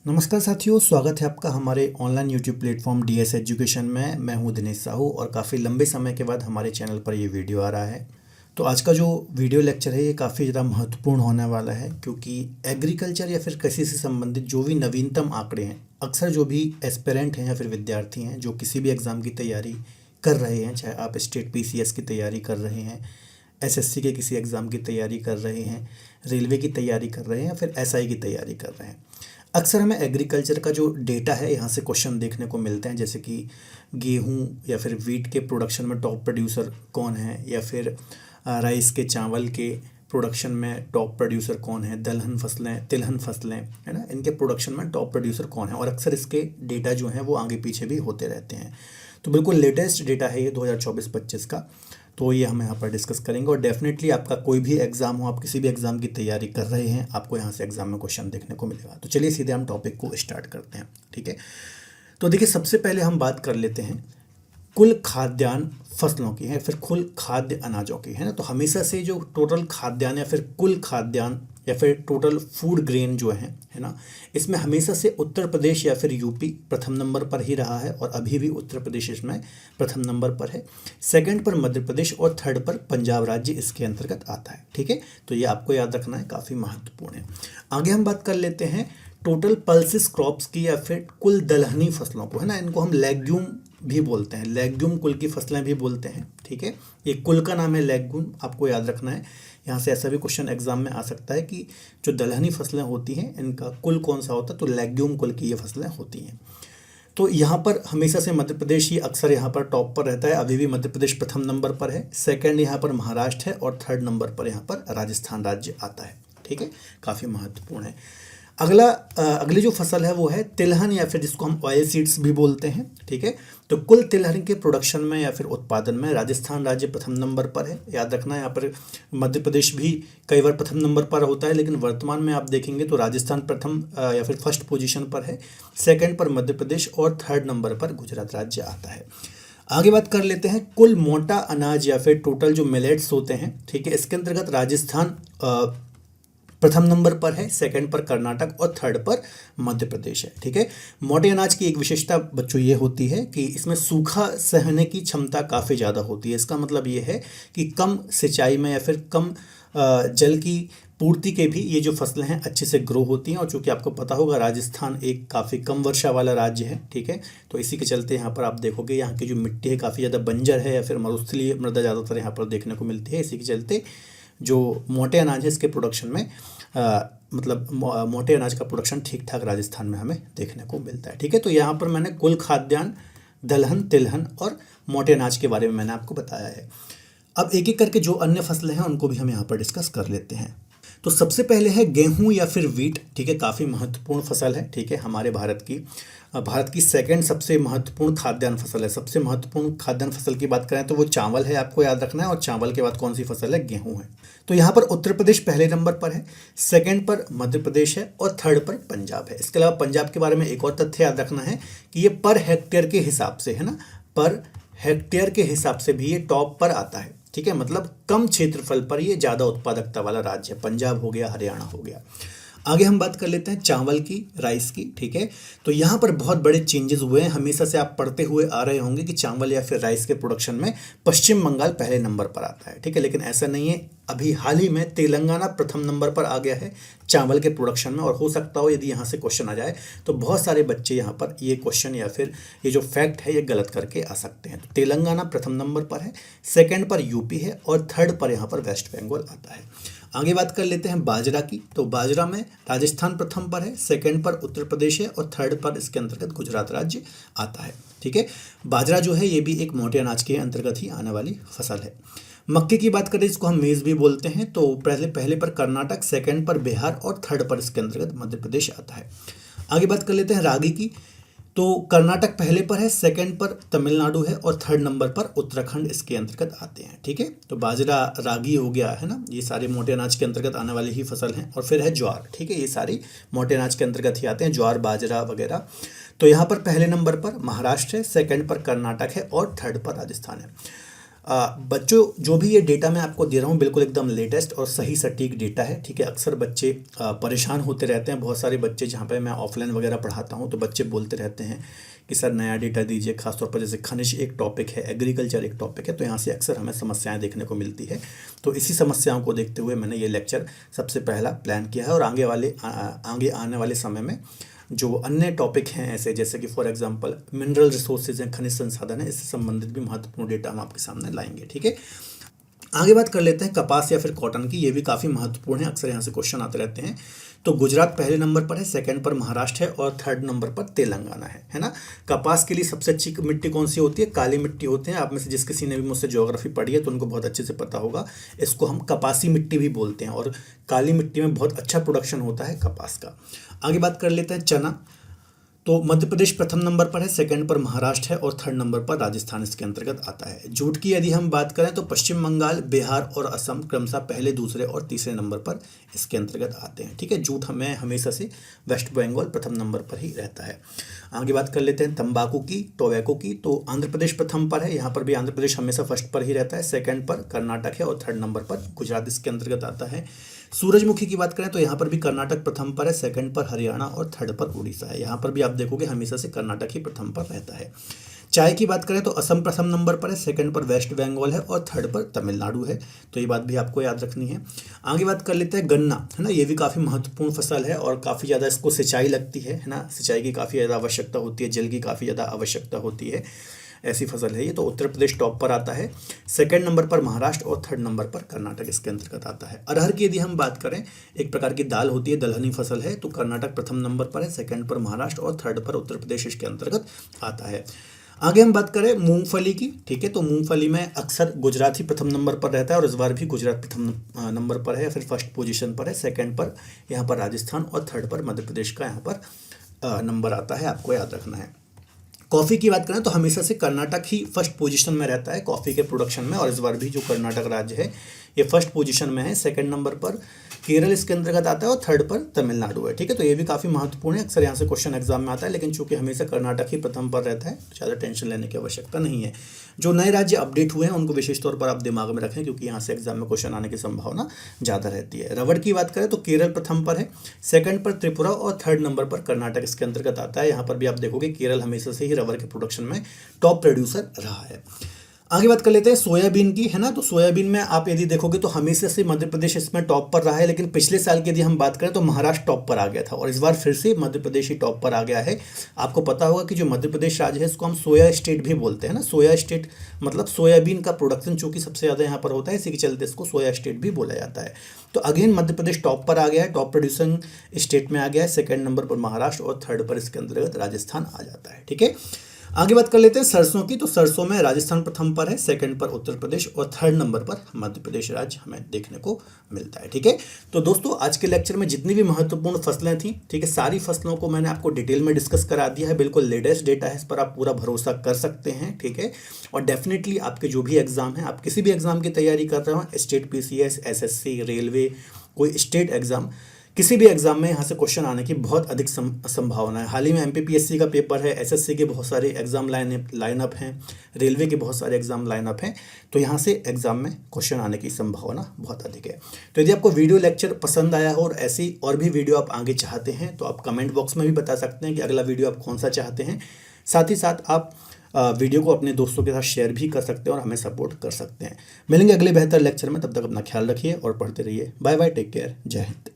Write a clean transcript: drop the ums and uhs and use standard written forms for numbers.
नमस्कार साथियों, स्वागत है आपका हमारे online YouTube platform DS education में। मैं हूं दिनेश साहू और काफ़ी लंबे समय के बाद हमारे चैनल पर ये वीडियो आ रहा है। तो आज का जो वीडियो लेक्चर है ये काफ़ी ज़्यादा महत्वपूर्ण होने वाला है, क्योंकि एग्रीकल्चर या फिर कृषि से संबंधित जो भी नवीनतम आंकड़े हैं, अक्सर जो भी एस्पिरेंट हैं या फिर विद्यार्थी हैं जो किसी भी एग्ज़ाम की तैयारी कर रहे हैं, चाहे आप स्टेट पीसीएस की तैयारी कर रहे हैं, एसएससी के किसी एग्ज़ाम की तैयारी कर रहे हैं, रेलवे की तैयारी कर रहे हैं या फिर एसआई की तैयारी कर रहे हैं, अक्सर हमें एग्रीकल्चर का जो डेटा है यहाँ से क्वेश्चन देखने को मिलते हैं। जैसे कि गेहूँ या फिर वीट के प्रोडक्शन में टॉप प्रोड्यूसर कौन है, या फिर राइस के चावल के प्रोडक्शन में टॉप प्रोड्यूसर कौन है, दलहन फसलें तिलहन फसलें है ना, इनके प्रोडक्शन में टॉप प्रोड्यूसर कौन है। और अक्सर इसके डेटा जो हैं वो आगे पीछे भी होते रहते हैं। तो बिल्कुल लेटेस्ट डेटा है ये 2024-25 का। तो ये हम यहाँ पर डिस्कस करेंगे और डेफिनेटली आपका कोई भी एग्ज़ाम हो, आप किसी भी एग्ज़ाम की तैयारी कर रहे हैं, आपको यहाँ से एग्ज़ाम में क्वेश्चन देखने को मिलेगा। तो चलिए सीधे हम टॉपिक को स्टार्ट करते हैं। ठीक है, तो देखिए सबसे पहले हम बात कर लेते हैं कुल खाद्यान्न फसलों की है, फिर कुल खाद्य अनाजों की है ना। तो हमेशा से जो टोटल खाद्यान्न या फिर कुल खाद्यान्न या फिर टोटल फूड ग्रेन जो है ना, इसमें हमेशा से उत्तर प्रदेश या फिर यूपी प्रथम नंबर पर ही रहा है और अभी भी उत्तर प्रदेश इसमें प्रथम नंबर पर है। सेकंड पर मध्य प्रदेश और थर्ड पर पंजाब राज्य इसके अंतर्गत आता है। ठीक है, तो ये आपको याद रखना है, काफ़ी महत्वपूर्ण है। आगे हम बात कर लेते हैं टोटल पल्सिस क्रॉप्स की या फिर कुल दलहनी फसलों को, है ना। इनको हम लेग्यूम भी बोलते हैं, लेग्यूम कुल की फसलें भी बोलते हैं। ठीक है, ये कुल का नाम है लेग्यूम, आपको याद रखना है। यहाँ से ऐसा भी क्वेश्चन एग्जाम में आ सकता है कि जो दलहनी फसलें होती हैं इनका कुल कौन सा होता है, तो लेग्यूम कुल की ये फसलें होती हैं। तो यहाँ पर हमेशा से मध्य प्रदेश ही अक्सर यहाँ पर टॉप पर रहता है। अभी भी मध्य प्रदेश प्रथम नंबर पर है, सेकंड यहाँ पर महाराष्ट्र है और थर्ड नंबर पर यहाँ पर राजस्थान राज्य आता है। ठीक है, काफ़ी महत्वपूर्ण है। अगली जो फसल है वो है तिलहन या फिर जिसको हम ऑयल सीड्स भी बोलते हैं। ठीक है, तो कुल तिलहन के प्रोडक्शन में या फिर उत्पादन में राजस्थान राज्य प्रथम नंबर पर है। याद रखना है, यहाँ पर मध्य प्रदेश भी कई बार प्रथम नंबर पर होता है, लेकिन वर्तमान में आप देखेंगे तो राजस्थान प्रथम या फिर फर्स्ट पोजीशन पर है, सेकंड पर मध्य प्रदेश और थर्ड नंबर पर गुजरात राज्य आता है। आगे बात कर लेते हैं कुल मोटा अनाज या फिर टोटल जो मिलेट्स होते हैं। ठीक है, इसके अंतर्गत राजस्थान प्रथम नंबर पर है, सेकंड पर कर्नाटक और थर्ड पर मध्य प्रदेश है। ठीक है, मोटे अनाज की एक विशेषता बच्चों ये होती है कि इसमें सूखा सहने की क्षमता काफ़ी ज़्यादा होती है। इसका मतलब ये है कि कम सिंचाई में या फिर कम जल की पूर्ति के भी ये जो फसलें हैं अच्छे से ग्रो होती हैं। और चूँकि आपको पता होगा राजस्थान एक काफ़ी कम वर्षा वाला राज्य है। ठीक है, तो इसी के चलते यहाँ पर आप देखोगे यहाँ की जो मिट्टी है काफ़ी ज़्यादा बंजर है या फिर मरुस्थलीय मृदा ज़्यादातर यहाँ पर देखने को मिलती है। इसी के चलते जो मोटे अनाज है इसके प्रोडक्शन में मोटे अनाज का प्रोडक्शन ठीक ठाक राजस्थान में हमें देखने को मिलता है। ठीक है, तो यहाँ पर मैंने कुल खाद्यान्न, दलहन, तिलहन और मोटे अनाज के बारे में मैंने आपको बताया है। अब एक एक करके जो अन्य फसलें हैं उनको भी हम यहाँ पर डिस्कस कर लेते हैं। तो सबसे पहले है गेहूं या फिर वीट। ठीक है, काफ़ी महत्वपूर्ण फसल है। ठीक है, हमारे भारत की सेकंड सबसे महत्वपूर्ण खाद्यान्न फसल है। सबसे महत्वपूर्ण खाद्यान्न फसल की बात करें तो वो चावल है, आपको याद रखना है। और चावल के बाद कौन सी फसल है, गेहूं है। तो यहाँ पर उत्तर प्रदेश पहले नंबर पर है, सेकंड पर मध्य प्रदेश है और थर्ड पर पंजाब है। इसके अलावा पंजाब के बारे में एक और तथ्य याद रखना है कि ये पर हेक्टेयर के हिसाब से है ना, पर हेक्टेयर के हिसाब से भी ये टॉप पर आता है। ठीक है, मतलब कम क्षेत्रफल पर ये ज़्यादा उत्पादकता वाला राज्य है, पंजाब हो गया, हरियाणा हो गया। आगे हम बात कर लेते हैं चावल की, राइस की। ठीक है, तो यहाँ पर बहुत बड़े चेंजेस हुए हैं। हमेशा से आप पढ़ते हुए आ रहे होंगे कि चावल या फिर राइस के प्रोडक्शन में पश्चिम बंगाल पहले नंबर पर आता है। ठीक है, लेकिन ऐसा नहीं है। अभी हाल ही में तेलंगाना प्रथम नंबर पर आ गया है चावल के प्रोडक्शन में। और हो सकता हो यदि यहाँ से क्वेश्चन आ जाए तो बहुत सारे बच्चे यहाँ पर ये क्वेश्चन या फिर ये जो फैक्ट है ये गलत करके आ सकते हैं। तो तेलंगाना प्रथम नंबर पर है, सेकंड पर यूपी है और थर्ड पर यहाँ पर वेस्ट बंगाल आता है। आगे बात कर लेते हैं बाजरा की। तो बाजरा में राजस्थान प्रथम पर है, सेकंड पर उत्तर प्रदेश है और थर्ड पर इसके अंतर्गत गुजरात राज्य आता है। ठीक है, बाजरा जो है ये भी एक मोटे अनाज के अंतर्गत ही आने वाली फसल है। मक्के की बात करें जिसको हम मेज़ भी बोलते हैं, तो पहले पर कर्नाटक, सेकंड पर बिहार और थर्ड पर इसके अंतर्गत मध्य प्रदेश आता है। आगे बात कर लेते हैं रागी की। तो कर्नाटक पहले पर है, सेकंड पर तमिलनाडु है और थर्ड नंबर पर उत्तराखंड इसके अंतर्गत आते हैं। ठीक है, तो बाजरा, रागी हो गया है ना, ये सारे मोटे अनाज के अंतर्गत आने वाली ही फसल हैं। और फिर है ज्वार। ठीक है, ये सारी मोटे अनाज के अंतर्गत ही आते हैं, ज्वार, बाजरा वगैरह। तो यहाँ पर पहले नंबर पर महाराष्ट्र है, सेकंड पर कर्नाटक है और थर्ड पर राजस्थान है। बच्चों जो भी ये डेटा मैं आपको दे रहा हूँ बिल्कुल एकदम लेटेस्ट और सही सटीक डेटा है, ठीक है। अक्सर बच्चे परेशान होते रहते हैं, बहुत सारे बच्चे जहाँ पे मैं ऑफलाइन वगैरह पढ़ाता हूँ तो बच्चे बोलते रहते हैं कि सर नया डेटा दीजिए, खासतौर पर जैसे खनिज एक टॉपिक है, एग्रीकल्चर एक टॉपिक है, तो यहाँ से अक्सर हमें समस्याएं देखने को मिलती है। तो इसी समस्याओं को देखते हुए मैंने ये लेक्चर सबसे पहला प्लान किया है और आगे आने वाले समय में जो अन्य टॉपिक हैं ऐसे, जैसे कि फॉर एग्जांपल मिनरल रिसोर्सेज हैं, खनिज संसाधन है, इससे संबंधित भी महत्वपूर्ण डेटा हम आपके सामने लाएंगे, ठीक है। आगे बात कर लेते हैं कपास या फिर कॉटन की, ये भी काफ़ी महत्वपूर्ण है, अक्सर यहाँ से क्वेश्चन आते रहते हैं। तो गुजरात पहले नंबर पर है, सेकंड पर महाराष्ट्र है और थर्ड नंबर पर तेलंगाना है ना। कपास के लिए सबसे अच्छी मिट्टी कौन सी होती है? काली मिट्टी होती है। आप में से जिस किसी ने भी मुझसे ज्योग्राफी पढ़ी है तो उनको बहुत अच्छे से पता होगा, इसको हम कपासी मिट्टी भी बोलते हैं और काली मिट्टी में बहुत अच्छा प्रोडक्शन होता है कपास का। आगे बात कर लेते हैं चना। तो मध्य प्रदेश प्रथम नंबर पर है, सेकंड पर महाराष्ट्र है और थर्ड नंबर पर राजस्थान इसके अंतर्गत आता है। जूट की यदि हम बात करें तो पश्चिम बंगाल, बिहार और असम क्रमशः पहले, दूसरे और तीसरे नंबर पर इसके अंतर्गत आते हैं, ठीक है। जूट हमें हमेशा से वेस्ट बंगाल प्रथम नंबर पर ही रहता है। आगे बात कर लेते हैं तंबाकू की, टोबैको की। तो आंध्र प्रदेश प्रथम पर है, यहाँ पर भी आंध्र प्रदेश हमेशा फर्स्ट पर ही रहता है, सेकंड पर कर्नाटक है और थर्ड नंबर पर गुजरात इसके अंतर्गत आता है। सूरजमुखी की बात करें तो यहाँ पर भी कर्नाटक प्रथम पर है, सेकंड पर हरियाणा और थर्ड पर उड़ीसा है। यहाँ पर भी आप देखोगे हमेशा से कर्नाटक ही प्रथम पर रहता है। चाय की बात करें तो असम प्रथम नंबर पर है, सेकंड पर वेस्ट बंगाल है और थर्ड पर तमिलनाडु है, तो ये बात भी आपको याद रखनी है। आगे बात कर लेते हैं गन्ना, है ना। ये भी काफ़ी महत्वपूर्ण फसल है और काफ़ी ज़्यादा इसको सिंचाई लगती है ना। सिंचाई की काफ़ी ज़्यादा आवश्यकता होती है, जल की काफ़ी ज़्यादा आवश्यकता होती है, ऐसी फसल है ये। तो उत्तर प्रदेश टॉप पर आता है, सेकंड नंबर पर महाराष्ट्र और थर्ड नंबर पर कर्नाटक इसके अंतर्गत आता है। अरहर की यदि हम बात करें, एक प्रकार की दाल होती है, दलहनी फसल है। तो कर्नाटक प्रथम नंबर पर है, सेकंड पर महाराष्ट्र और थर्ड पर उत्तर प्रदेश इसके अंतर्गत आता है। आगे हम बात करें मूंगफली की, ठीक है। तो मूंगफली में अक्सर गुजरात ही प्रथम नंबर पर रहता है और इस बार भी गुजरात प्रथम नंबर पर है या फिर फर्स्ट पोजीशन पर है, सेकंड पर यहाँ पर राजस्थान और थर्ड पर मध्य प्रदेश का यहाँ पर नंबर आता है, आपको याद रखना है। कॉफ़ी की बात करें तो हमेशा से कर्नाटक ही फर्स्ट पोजीशन में रहता है कॉफ़ी के प्रोडक्शन में और इस बार भी जो कर्नाटक राज्य है ये फर्स्ट पोजीशन में है। सेकंड नंबर पर केरल इसके अंतर्गत आता है और थर्ड पर तमिलनाडु है, ठीक है। तो ये भी काफ़ी महत्वपूर्ण है, अक्सर यहाँ से क्वेश्चन एग्जाम में आता है, लेकिन चूंकि हमेशा कर्नाटक ही प्रथम पर रहता है तो ज़्यादा टेंशन लेने की आवश्यकता नहीं है। जो नए राज्य अपडेट हुए हैं उनको विशेष तौर पर आप दिमाग में रखें क्योंकि यहाँ से एग्जाम में क्वेश्चन आने की संभावना ज़्यादा रहती है। रबड़ की बात करें तो केरल प्रथम पर है, सेकंड पर त्रिपुरा और थर्ड नंबर पर कर्नाटक इसके अंतर्गत आता है। यहाँ पर भी आप देखोगे केरल हमेशा से ही रबर के प्रोडक्शन में टॉप प्रोड्यूसर रहा है। आगे बात कर लेते हैं सोयाबीन की, है ना। तो सोयाबीन में आप यदि देखोगे तो हमेशा से मध्य प्रदेश इसमें टॉप पर रहा है, लेकिन पिछले साल की यदि हम बात करें तो महाराष्ट्र टॉप पर आ गया था और इस बार फिर से मध्य प्रदेश ही टॉप पर आ गया है। आपको पता होगा कि जो मध्य प्रदेश राज्य है इसको हम सोया स्टेट भी बोलते हैं ना। सोया स्टेट मतलब सोयाबीन का प्रोडक्शन चूंकि सबसे ज़्यादा यहाँ पर होता है, इसी के चलते इसको सोया स्टेट भी बोला जाता है। तो अगेन मध्य प्रदेश टॉप पर आ गया है, टॉप प्रोड्यूसिंग स्टेट में आ गया है। सेकंड नंबर पर महाराष्ट्र और थर्ड पर इसके अंतर्गत राजस्थान आ जाता है, ठीक है। आगे बात कर लेते हैं सरसों की। तो सरसों में राजस्थान प्रथम पर है, सेकंड पर उत्तर प्रदेश और थर्ड नंबर पर मध्य प्रदेश राज्य हमें देखने को मिलता है, ठीक है। तो दोस्तों आज के लेक्चर में जितनी भी महत्वपूर्ण फसलें थी, ठीक है, सारी फसलों को मैंने आपको डिटेल में डिस्कस करा दिया है। बिल्कुल लेटेस्ट डेटा है, इस पर आप पूरा भरोसा कर सकते हैं, ठीक है। और डेफिनेटली आपके जो भी एग्जाम है, आप किसी भी एग्जाम की तैयारी कर रहे हो, स्टेट PCS, SSC, रेलवे, कोई स्टेट एग्जाम, किसी भी एग्जाम में यहाँ से क्वेश्चन आने की बहुत अधिक संभावना है। हाल ही में MPPSC का पेपर है, SSC के बहुत सारे एग्जाम लाइनअप हैं, रेलवे के बहुत सारे एग्जाम लाइनअप हैं, तो यहाँ से एग्जाम में क्वेश्चन आने की संभावना बहुत अधिक है। तो यदि आपको वीडियो लेक्चर पसंद आया हो और ऐसी और भी वीडियो आप आगे चाहते हैं तो आप कमेंट बॉक्स में भी बता सकते हैं कि अगला वीडियो आप कौन सा चाहते हैं। साथ ही साथ आप वीडियो को अपने दोस्तों के साथ शेयर भी कर सकते हैं और हमें सपोर्ट कर सकते हैं। मिलेंगे अगले बेहतर लेक्चर में, तब तक अपना ख्याल रखिए और पढ़ते रहिए। बाय बाय, टेक केयर, जय हिंद।